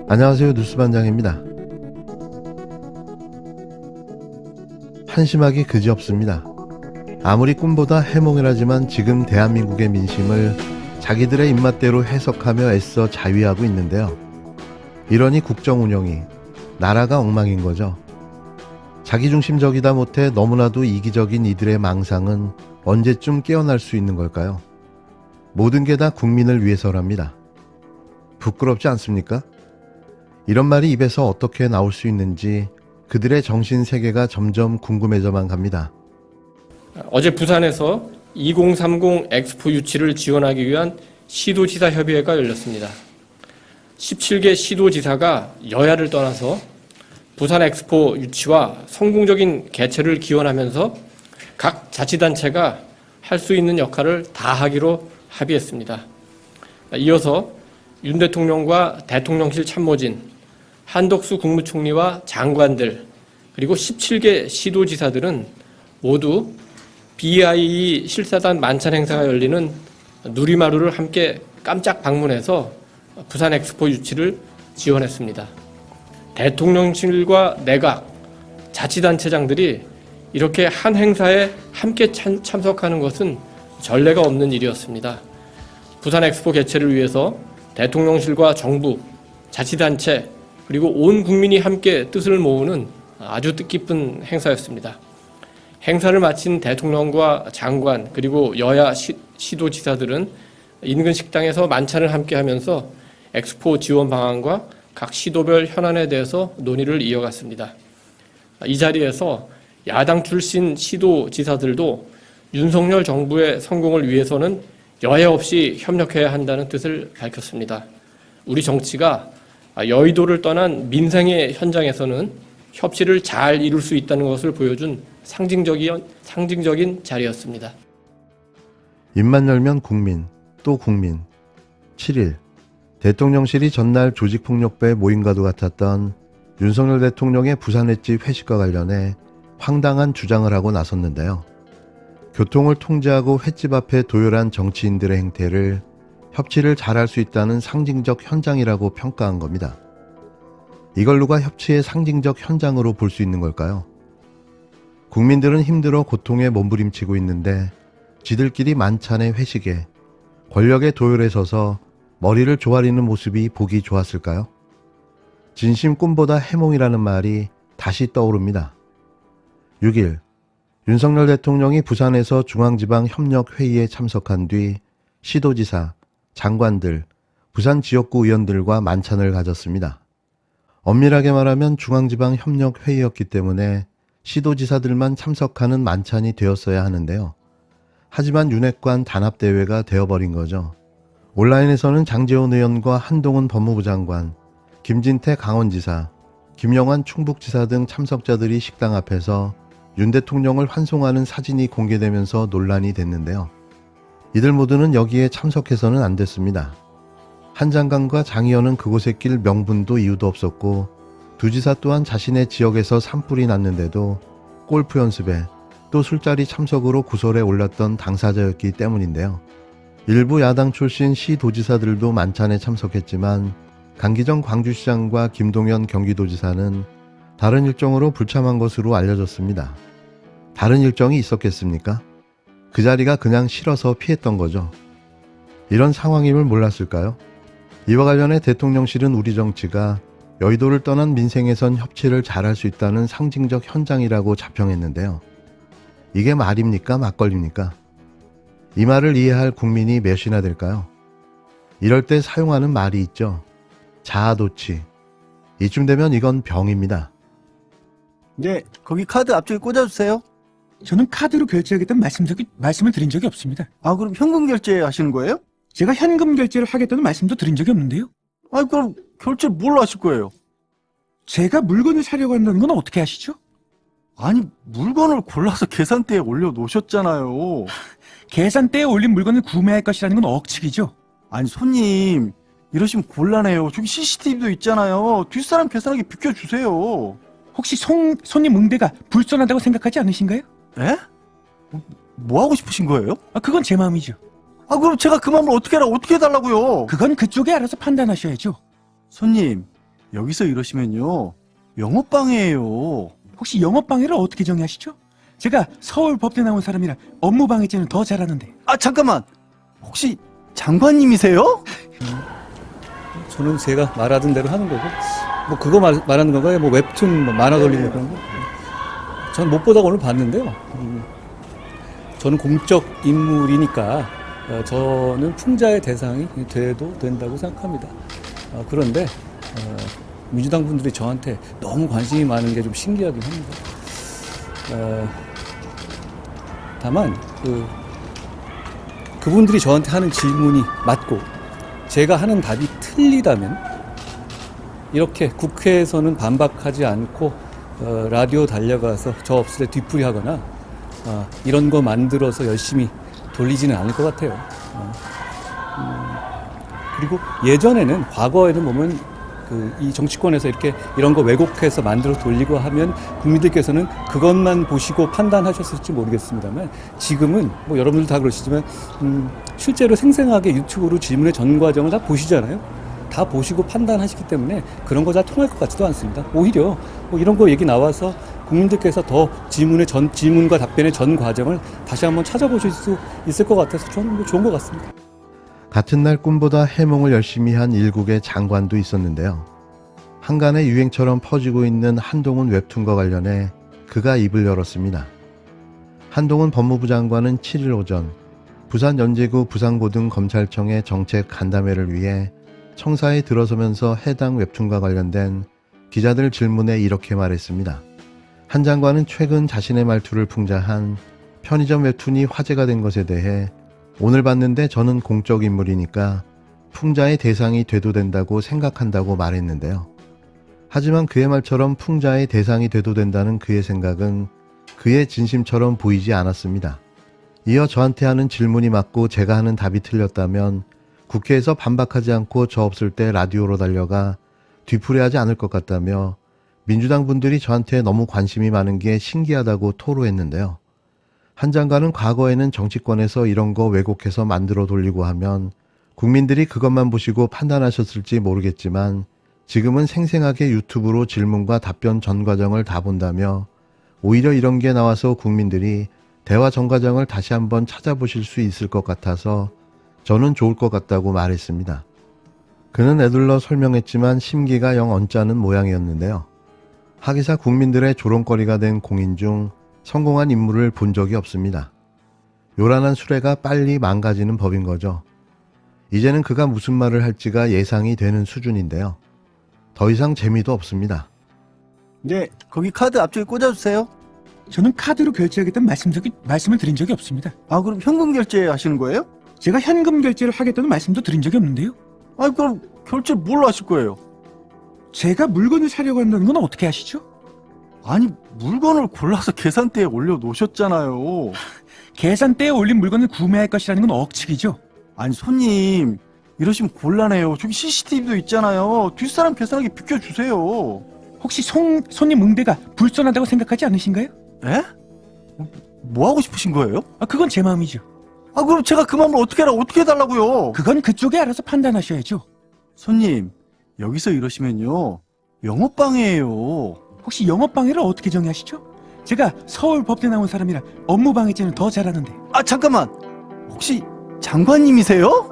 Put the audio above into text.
안녕하세요. 뉴스반장입니다. 한심하기 그지없습니다. 아무리 꿈보다 해몽이라지만 지금 대한민국의 민심을 자기들의 입맛대로 해석하며 애써 자위하고 있는데요. 이러니 국정 운영이 나라가 엉망인 거죠. 자기중심적이다 못해 너무나도 이기적인 이들의 망상은 언제쯤 깨어날 수 있는 걸까요? 모든 게 다 국민을 위해서랍니다. 부끄럽지 않습니까? 이런 말이 입에서 어떻게 나올 수 있는지 그들의 정신세계가 점점 궁금해져만 갑니다. 어제 부산에서 2030 엑스포 유치를 지원하기 위한 시도지사 협의회가 열렸습니다. 17개 시도지사가 여야를 떠나서 부산 엑스포 유치와 성공적인 개최를 기원하면서 각 자치단체가 할 수 있는 역할을 다 하기로 합의했습니다. 이어서 윤 대통령과 대통령실 참모진, 한덕수 국무총리와 장관들, 그리고 17개 시도지사들은 모두 BIE 실사단 만찬 행사가 열리는 누리마루를 함께 깜짝 방문해서 부산 엑스포 유치를 지원했습니다. 대통령실과 내각, 자치단체장들이 이렇게 한 행사에 함께 참석하는 것은 전례가 없는 일이었습니다. 부산 엑스포 개최를 위해서 대통령실과 정부, 자치단체, 그리고 온 국민이 함께 뜻을 모으는 아주 뜻깊은 행사였습니다. 행사를 마친 대통령과 장관, 그리고 여야 시도지사들은 인근 식당에서 만찬을 함께 하면서 엑스포 지원 방안과 각 시도별 현안에 대해서 논의를 이어갔습니다. 이 자리에서 야당 출신 시도지사들도 윤석열 정부의 성공을 위해서는 여야 없이 협력해야 한다는 뜻을 밝혔습니다. 우리 정치가 여의도를 떠난 민생의 현장에서는 협치를 잘 이룰 수 있다는 것을 보여준 상징적인 자리였습니다. 입만 열면 국민, 또 국민. 7일, 대통령실이 전날 조직폭력배 모임과도 같았던 윤석열 대통령의 부산 횟집 회식과 관련해 황당한 주장을 하고 나섰는데요. 교통을 통제하고 횟집 앞에 도열한 정치인들의 행태를 협치를 잘할 수 있다는 상징적 현장이라고 평가한 겁니다. 이걸 누가 협치의 상징적 현장으로 볼 수 있는 걸까요? 국민들은 힘들어 고통에 몸부림치고 있는데 지들끼리 만찬의 회식에 권력의 도열에 서서 머리를 조아리는 모습이 보기 좋았을까요? 진심 꿈보다 해몽이라는 말이 다시 떠오릅니다. 6일, 윤석열 대통령이 부산에서 중앙지방협력회의에 참석한 뒤 시도지사, 장관들, 부산 지역구 의원들과 만찬을 가졌습니다. 엄밀하게 말하면 중앙지방협력회의였기 때문에 시도지사들만 참석하는 만찬이 되었어야 하는데요. 하지만 윤핵관 단합대회가 되어버린 거죠. 온라인에서는 장제원 의원과 한동훈 법무부 장관, 김진태 강원지사, 김영환 충북지사 등 참석자들이 식당 앞에서 윤 대통령을 환송하는 사진이 공개되면서 논란이 됐는데요. 이들 모두는 여기에 참석해서는 안 됐습니다. 한 장관과 장 의원은 그곳에 낄 명분도 이유도 없었고 두 지사 또한 자신의 지역에서 산불이 났는데도 골프 연습에 또 술자리 참석으로 구설에 올랐던 당사자였기 때문인데요. 일부 야당 출신 시도지사들도 만찬에 참석했지만 강기정 광주시장과 김동연 경기도지사는 다른 일정으로 불참한 것으로 알려졌습니다. 다른 일정이 있었겠습니까? 그 자리가 그냥 싫어서 피했던 거죠. 이런 상황임을 몰랐을까요? 이와 관련해 대통령실은 우리 정치가 여의도를 떠난 민생에선 협치를 잘할 수 있다는 상징적 현장이라고 자평했는데요. 이게 말입니까? 막걸리입니까? 이 말을 이해할 국민이 몇이나 될까요? 이럴 때 사용하는 말이 있죠. 자아도취. 이쯤 되면 이건 병입니다. 네, 거기 카드 앞쪽에 꽂아주세요. 저는 카드로 결제하겠다는 말씀을 드린 적이 없습니다. 아, 그럼 현금 결제 하시는 거예요? 제가 현금 결제를 하겠다는 말씀도 드린 적이 없는데요. 아, 그럼 결제 뭘로 하실 거예요? 제가 물건을 사려고 한다는 건 어떻게 아시죠? 아니, 물건을 골라서 계산대에 올려놓으셨잖아요. 계산대에 올린 물건을 구매할 것이라는 건 억측이죠. 아니, 손님, 이러시면 곤란해요. 저기 CCTV도 있잖아요. 뒷사람 계산하게 비켜주세요. 혹시 손님 응대가 불편하다고 생각하지 않으신가요? 에? 뭐 하고 싶으신 거예요? 그건 제 마음이죠. 아, 그럼 제가 그 마음을 어떻게 해달라고요? 그건 그쪽에 알아서 판단하셔야죠. 손님, 여기서 이러시면요. 영업방해예요. 혹시 영업방해를 어떻게 정의하시죠? 제가 서울법대 나온 사람이라 업무방해죄는 더 잘하는데. 아, 잠깐만. 혹시 장관님이세요? 저는 제가 말하던 대로 하는 거고, 뭐 그거 말하는 건가요? 뭐 웹툰, 뭐 만화 돌리고 그런 거. 전 못 보다가 오늘 봤는데요. 저는 공적 인물이니까 저는 풍자의 대상이 돼도 된다고 생각합니다. 그런데 민주당 분들이 저한테 너무 관심이 많은 게 좀 신기하긴 합니다. 다만 그분들이 저한테 하는 질문이 맞고 제가 하는 답이 틀리다면 이렇게 국회에서는 반박하지 않고 라디오 달려가서 저 없을 때 뒤풀이하거나 이런 거 만들어서 열심히 돌리지는 않을 것 같아요. 그리고 예전에는 과거에는 보면 이 정치권에서 이렇게 이런 거 왜곡해서 만들어 돌리고 하면 국민들께서는 그것만 보시고 판단하셨을지 모르겠습니다만 지금은 뭐 여러분들 다 그러시지만 실제로 생생하게 유튜브로 질문의 전 과정을 다 보시잖아요. 다 보시고 판단하시기 때문에 그런 거 다 통할 것 같지도 않습니다. 오히려 뭐 이런 거 얘기 나와서 국민들께서 더 질문과 답변의 전 과정을 다시 한번 찾아보실 수 있을 것 같아서 저는 뭐 좋은 것 같습니다. 같은 날 꿈보다 해몽을 열심히 한 일국의 장관도 있었는데요. 한간의 유행처럼 퍼지고 있는 한동훈 웹툰과 관련해 그가 입을 열었습니다. 한동훈 법무부 장관은 7일 오전 부산 연제구 부산고등검찰청의 정책 간담회를 위해 청사에 들어서면서 해당 웹툰과 관련된 기자들 질문에 이렇게 말했습니다. 한 장관은 최근 자신의 말투를 풍자한 편의점 웹툰이 화제가 된 것에 대해 오늘 봤는데 저는 공적 인물이니까 풍자의 대상이 돼도 된다고 생각한다고 말했는데요. 하지만 그의 말처럼 풍자의 대상이 돼도 된다는 그의 생각은 그의 진심처럼 보이지 않았습니다. 이어 저한테 하는 질문이 맞고 제가 하는 답이 틀렸다면 국회에서 반박하지 않고 저 없을 때 라디오로 달려가 뒤풀이하지 않을 것 같다며 민주당 분들이 저한테 너무 관심이 많은 게 신기하다고 토로했는데요. 한 장관은 과거에는 정치권에서 이런 거 왜곡해서 만들어 돌리고 하면 국민들이 그것만 보시고 판단하셨을지 모르겠지만 지금은 생생하게 유튜브로 질문과 답변 전 과정을 다 본다며 오히려 이런 게 나와서 국민들이 대화 전 과정을 다시 한번 찾아보실 수 있을 것 같아서 저는 좋을 것 같다고 말했습니다. 그는 애둘러 설명했지만 심기가 영 언짢은 모양이었는데요. 하기사 국민들의 조롱거리가 된 공인 중 성공한 인물을 본 적이 없습니다. 요란한 수레가 빨리 망가지는 법인 거죠. 이제는 그가 무슨 말을 할지가 예상이 되는 수준인데요. 더 이상 재미도 없습니다. 네, 거기 카드 앞쪽에 꽂아주세요. 저는 카드로 결제하겠다는 말씀을 드린 적이 없습니다. 아, 그럼 현금 결제 하시는 거예요? 제가 현금 결제를 하겠다는 말씀도 드린 적이 없는데요. 아, 그럼 결제 뭘로 하실 거예요? 제가 물건을 사려고 한다는 건 어떻게 아시죠? 아니, 물건을 골라서 계산대에 올려놓으셨잖아요. 계산대에 올린 물건을 구매할 것이라는 건 억측이죠. 아니, 손님, 이러시면 곤란해요. 저기 CCTV도 있잖아요. 뒷사람 계산하게 비켜주세요. 혹시 손님 응대가 불편하다고 생각하지 않으신가요? 에? 뭐 하고 싶으신 거예요? 그건 제 마음이죠. 아, 그럼 제가 그 마음을 어떻게 해달라고요? 그건 그쪽에 알아서 판단하셔야죠. 손님, 여기서 이러시면요. 영업방해예요. 혹시 영업방해를 어떻게 정의하시죠? 제가 서울법대 나온 사람이라 업무방해죄는 더 잘하는데. 아, 잠깐만. 혹시 장관님이세요?